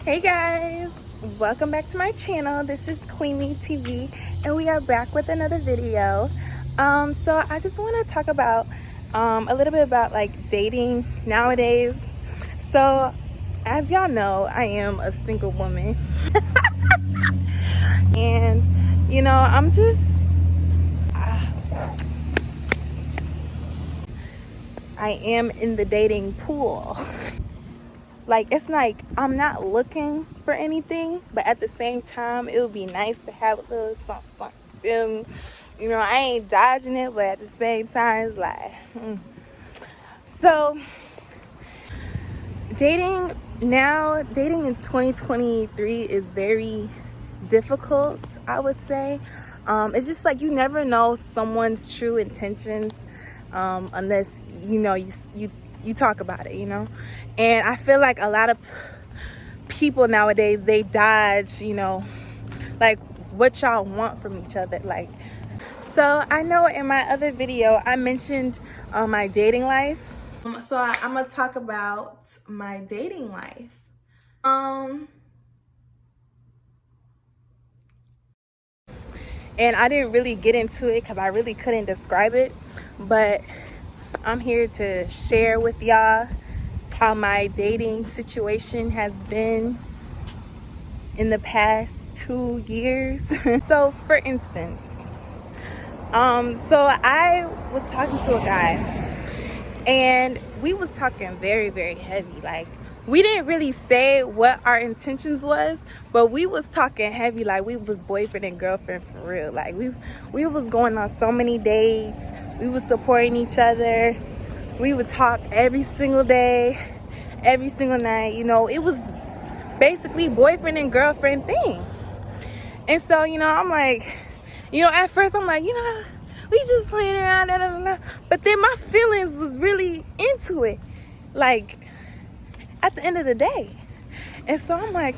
Hey guys, welcome back to my channel. This is Queenie TV and we are back with another video. So I just want to talk about a little bit about like dating nowadays. So as y'all know, I am a single woman and I'm just I am in the dating pool. Like, it's like I'm not looking for anything, but at the same time, it would be nice to have a little something. I ain't dodging it, but at the same time, it's like, So, dating in 2023 is very difficult, I would say. It's just like you never know someone's true intentions unless, you talk about it, and I feel like a lot of people nowadays, they dodge, like what y'all want from each other. Like, so I know in my other video I mentioned my dating life. So I'm gonna talk about my dating life. And I didn't really get into it because I really couldn't describe it, but I'm here to share with y'all how my dating situation has been in the past 2 years. So for instance, so I was talking to a guy and we was talking very, very heavy. Like, we didn't really say what our intentions was, but we was talking heavy, like we was boyfriend and girlfriend for real. Like we was going on so many dates, we was supporting each other, we would talk every single day, every single night. It was basically boyfriend and girlfriend thing. And so, I'm like, at first I'm like, we just playing around, da, da, da, da. But then my feelings was really into it, like, at the end of the day. And so I'm like,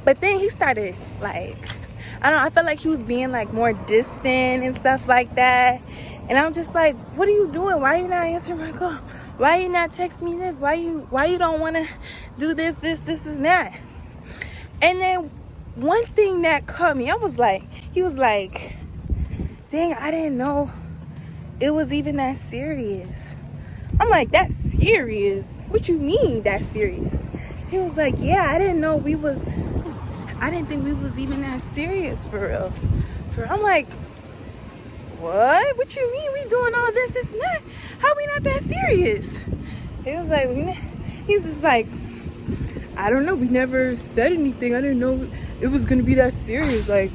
But then he started, like, I felt like he was being like more distant and stuff like that. And I'm just like, what are you doing? Why are you not answering my call? Why are you not texting me this? Why you don't want to do this and that? And then one thing that caught me, he was like, dang, I didn't know it was even that serious. I'm like, that's serious? What you mean that's serious? He was like, yeah, I didn't think we was even that serious for real. I'm like, what you mean we doing all this and that? How we not that serious? He was like, he's just like, I don't know, we never said anything. I didn't know it was gonna be that serious. Like,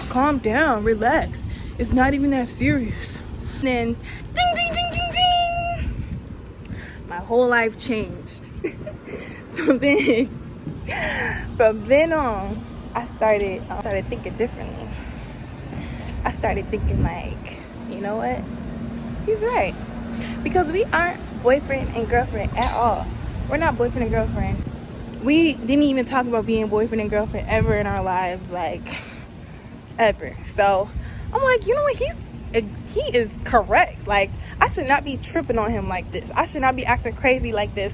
calm down, relax, it's not even that serious. And then ding ding ding ding ding, my whole life changed. So then from then on, I started thinking differently. I started thinking like, you know what? He's right. Because we aren't boyfriend and girlfriend at all. We're not boyfriend and girlfriend. We didn't even talk about being boyfriend and girlfriend ever in our lives, like, ever. So I'm like, you know what? He is correct. Like, I should not be tripping on him like this. I should not be acting crazy like this.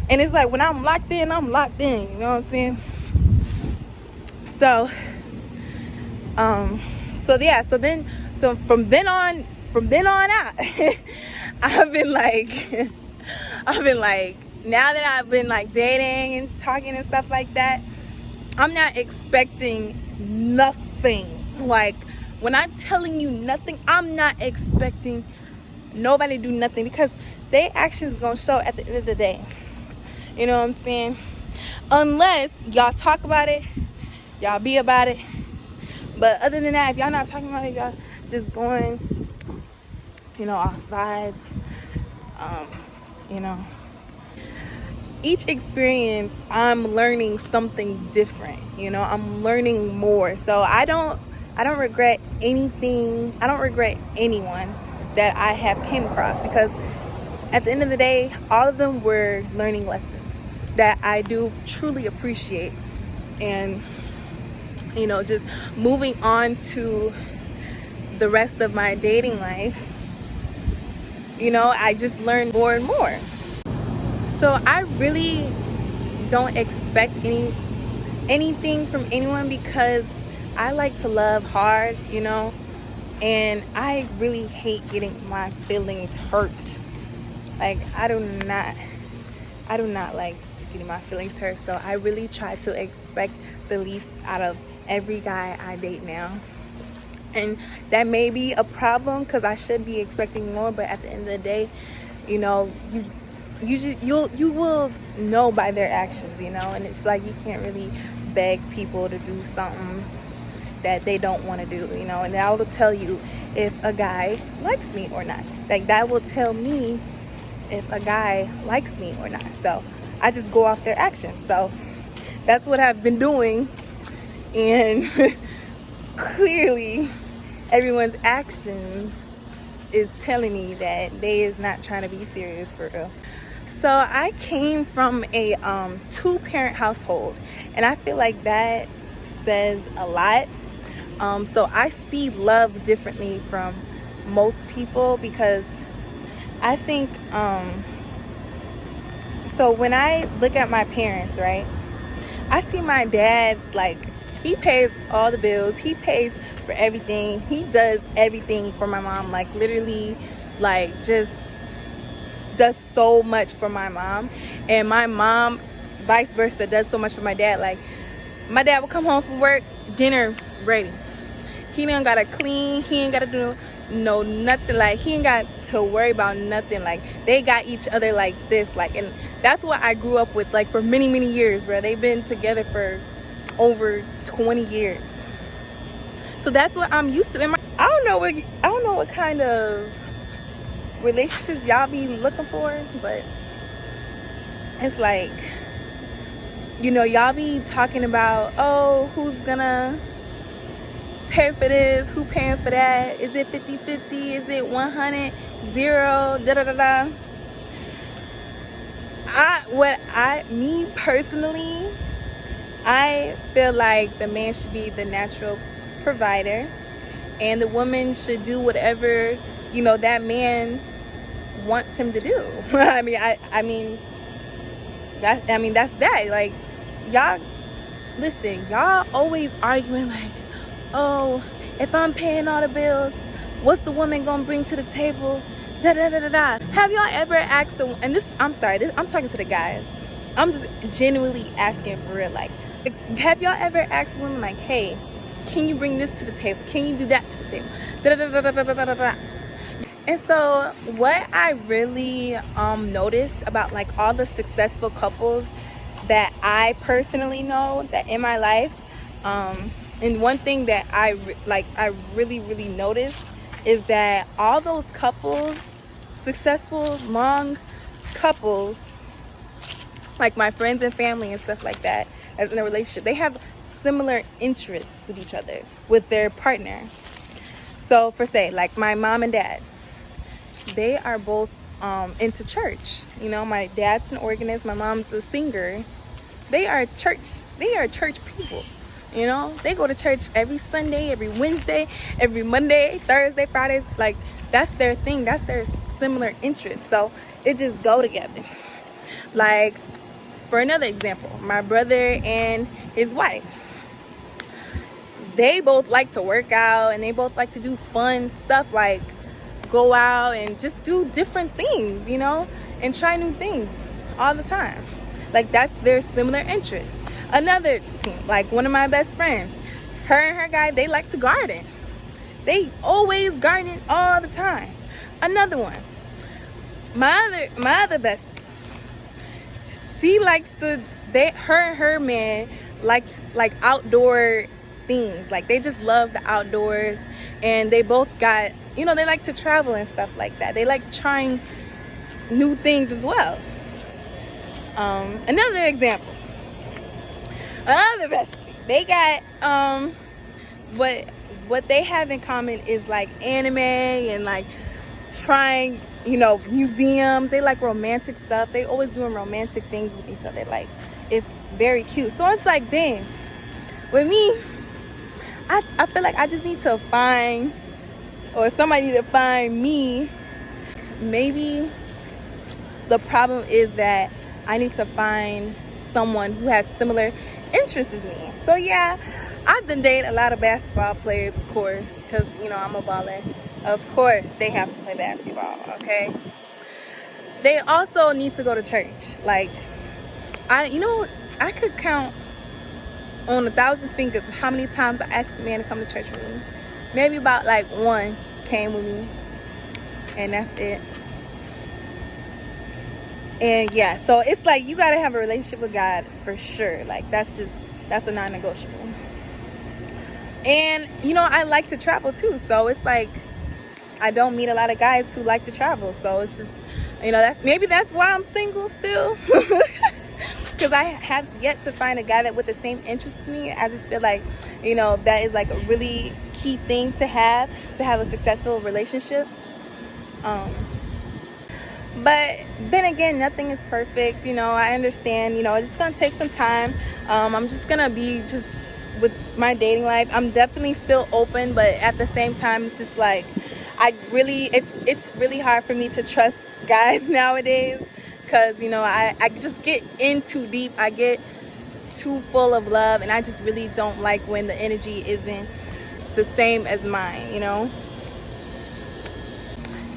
And it's like, when I'm locked in, I'm locked in. You know what I'm saying? So, so from then on out, I've been like, now that I've been like dating and talking and stuff like that, I'm not expecting nothing. Like, when I'm telling you nothing, I'm not expecting nobody to do nothing, because their actions gonna show at the end of the day. You know what I'm saying? Unless y'all talk about it, y'all be about it. But other than that, if y'all not talking about it, y'all just going, off vibes. Each experience, I'm learning something different. I'm learning more. So I don't regret anything. I don't regret anyone that I have came across, because at the end of the day, all of them were learning lessons that I do truly appreciate. And just moving on to the rest of my dating life, I just learned more and more. So I really don't expect anything from anyone, because I like to love hard, you know, and I really hate getting my feelings hurt. Like, I do not like getting my feelings hurt. So I really try to expect the least out of every guy I date now. And that may be a problem, because I should be expecting more, but at the end of the day, you know, you will know by their actions, you know. And it's like, you can't really beg people to do something that they don't want to do, you know. And that will tell you if a guy likes me or not. Like, that will tell me if a guy likes me or not. So I just go off their actions. So that's what I've been doing, and clearly everyone's actions is telling me that they is not trying to be serious for real. So I came from a 2-parent household, and I feel like that says a lot. So I see love differently from most people, because I think so when I look at my parents, right, I see my dad, like, he pays all the bills, he pays for everything, he does everything for my mom, like, literally, like, just does so much for my mom. And my mom, vice versa, does so much for my dad. Like, my dad will come home from work, dinner ready, he ain't gotta clean, he ain't gotta do nothing. Like, he ain't got to worry about nothing. Like, they got each other like this. Like, and that's what I grew up with, like, for many years, bro. They've been together for over 20 years. So that's what I'm used to. I don't know what kind of relationships y'all be looking for, but it's like, you know, y'all be talking about, oh, who's gonna pay for this, who paying for that, is it 50-50, is it 100, 0, da-da-da-da. Me personally, I feel like the man should be the natural provider, and the woman should do whatever, you know, that man wants him to do. I mean that's that. Like, y'all, listen, y'all always arguing like, oh, if I'm paying all the bills, what's the woman gonna bring to the table? Da da da da da. Have y'all ever asked and this, I'm sorry, I'm talking to the guys. I'm just genuinely asking for real. Like, have y'all ever asked women, like, hey, can you bring this to the table? Can you do that to the table? Da da da da da da da da. And so what I really noticed about, like, all the successful couples that I personally know that in my life, and one thing that I really noticed is that all those couples, successful, long couples, like my friends and family and stuff like that, as in a relationship, they have similar interests with each other, with their partner. So for say, like my mom and dad, they are both into church. You know, my dad's an organist, my mom's a singer. They are church people. You know, they go to church every Sunday, every Wednesday, every Monday, Thursday, Friday. Like, that's their thing. That's their similar interest. So it just go together. Like, for another example, my brother and his wife, they both like to work out, and they both like to do fun stuff, like go out and just do different things, you know, and try new things all the time. Like, that's their similar interest. Another thing, like one of my best friends, her and her guy, they like to garden. They always garden all the time. Another one, my other bestie, she likes to, her and her man like outdoor things. Like, they just love the outdoors, and they both got, you know, they like to travel and stuff like that. They like trying new things as well. Another example, another bestie, they got what they have in common is like anime and like trying, you know, museums. They like romantic stuff. They always doing romantic things with each other. Like, it's very cute. So it's like, dang, with me, I feel like I just need to find, or somebody need to find me. Maybe the problem is that I need to find someone who has similar interests as me. So yeah, I've been dating a lot of basketball players, of course, because you know I'm a baller. Of course they have to play basketball, okay? They also need to go to church. Like, I could count on 1,000 fingers how many times I asked a man to come to church with me. Maybe about like one came with me, and that's it. And yeah, so it's like you gotta have a relationship with God for sure. Like that's a non-negotiable. And you know, I like to travel too, so it's like I don't meet a lot of guys who like to travel. So it's just, you know, that's why I'm single still. Because I have yet to find a guy that with the same interest in me. I just feel like, you know, that is like a really key thing to have a successful relationship. But then again, nothing is perfect. You know, I understand, you know, it's just gonna take some time. I'm just gonna be just with my dating life. I'm definitely still open, but at the same time, it's just like it's really hard for me to trust guys nowadays, because you know I just get in too deep. I get too full of love, and I just really don't like when the energy isn't the same as mine, you know.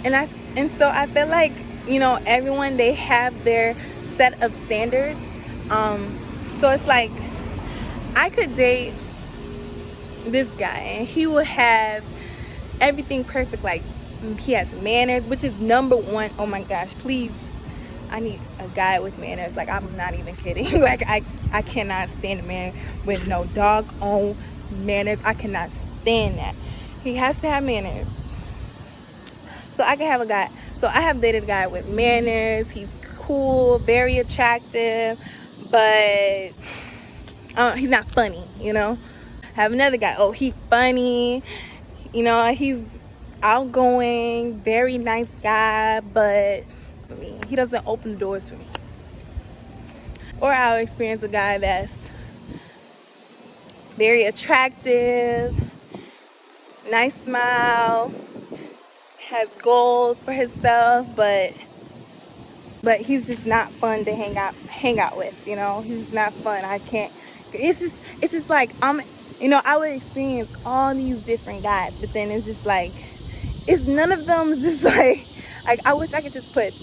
And so I feel like, you know, everyone, they have their set of standards. So it's like I could date this guy and he will have everything perfect. Like, he has manners, which is number one. Oh my gosh, please, I need a guy with manners. Like, I'm not even kidding. Like, I cannot stand a man with no doggone manners. I cannot stand that. He has to have manners. So I can have a guy. So I have dated a guy with manners. He's cool, very attractive, but he's not funny, you know. Have another guy. Oh, he's funny. You know, he's outgoing, very nice guy, but I mean, he doesn't open the doors for me. Or I'll experience a guy that's very attractive, nice smile, has goals for himself, but he's just not fun to hang out with, you know. He's just not fun. I can't. It's just like I would experience all these different guys, but then it's just like it's none of them is just like I wish I could just put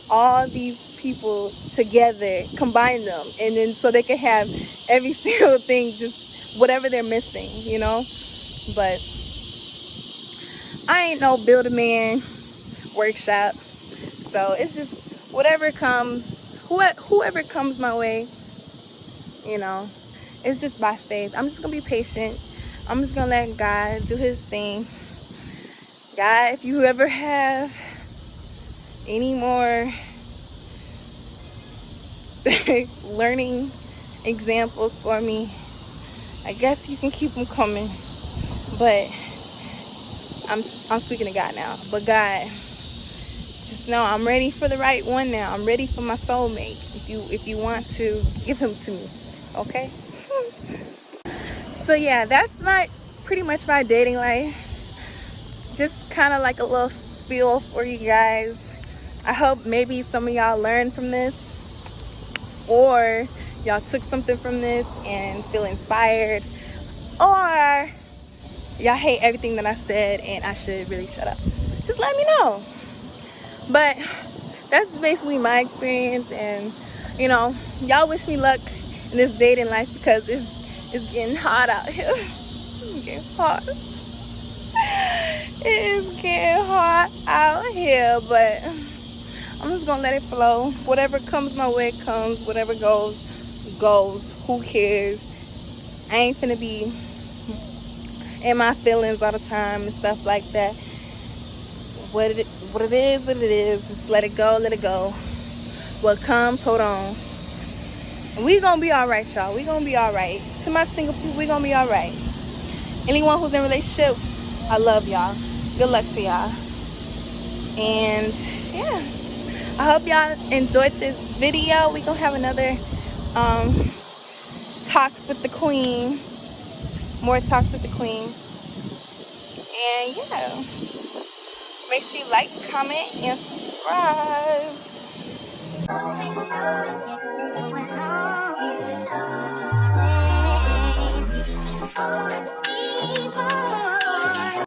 all these people together, combine them, and then so they could have every single thing, just whatever they're missing, you know. But I ain't no Build-A-Man workshop, so it's just whatever comes, whoever comes my way, you know. It's just by faith. I'm just gonna be patient. I'm just gonna let God do his thing. God, if you ever have any more learning examples for me, I guess you can keep them coming. But I'm speaking to God now. But God, just know I'm ready for the right one now. I'm ready for my soulmate. If you want to give him to me, okay? So yeah, that's pretty much my dating life. Just kind of like a little spiel for you guys. I hope maybe some of y'all learned from this, or y'all took something from this and feel inspired, or y'all hate everything that I said and I should really shut up. Just let me know. But that's basically my experience, and you know, y'all wish me luck in this dating life, because it's getting hot out here. It's getting hot. It is getting hot out here, but I'm just gonna let it flow. Whatever comes my way comes. Whatever goes. Who cares? I ain't finna be in my feelings all the time and stuff like that. What it is. Just let it go. What comes, hold on. We gonna be all right, y'all. We gonna be all right. To my single people, we gonna be all right. Anyone who's in a relationship, I love y'all. Good luck to y'all. And yeah, I hope y'all enjoyed this video. We gonna have another talks with the queen. More talks with the queen. And yeah, make sure you like, comment, and subscribe.